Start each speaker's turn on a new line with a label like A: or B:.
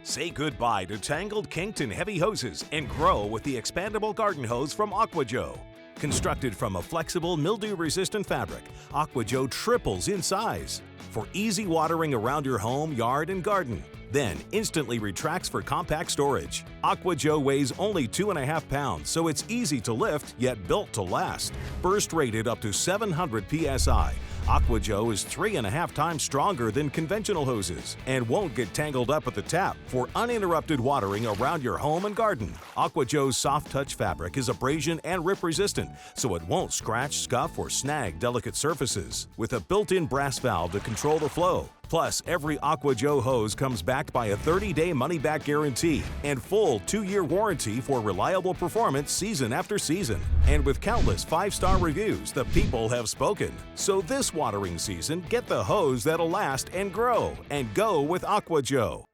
A: Say goodbye to tangled, kinked, and heavy hoses and grow with the expandable garden hose from Aqua Joe. Constructed from a flexible, mildew-resistant fabric, Aqua Joe triples in size for easy watering around your home, yard, and garden. Then instantly retracts for compact storage. Aqua Joe weighs only 2.5 pounds, so it's easy to lift yet built to last. Burst rated up to 700 psi. Aqua Joe is 3.5 times stronger than conventional hoses and won't get tangled up at the tap for uninterrupted watering around your home and garden. Aqua Joe's soft touch fabric is abrasion and rip resistant, so it won't scratch, scuff, or snag delicate surfaces, with a built-in brass valve to control the flow. Plus, every Aqua Joe hose comes backed by a 30-day money-back guarantee and full 2-year warranty for reliable performance season after season. And with countless 5-star reviews, the people have spoken. So this watering season, get the hose that'll last and grow, and go with Aqua Joe.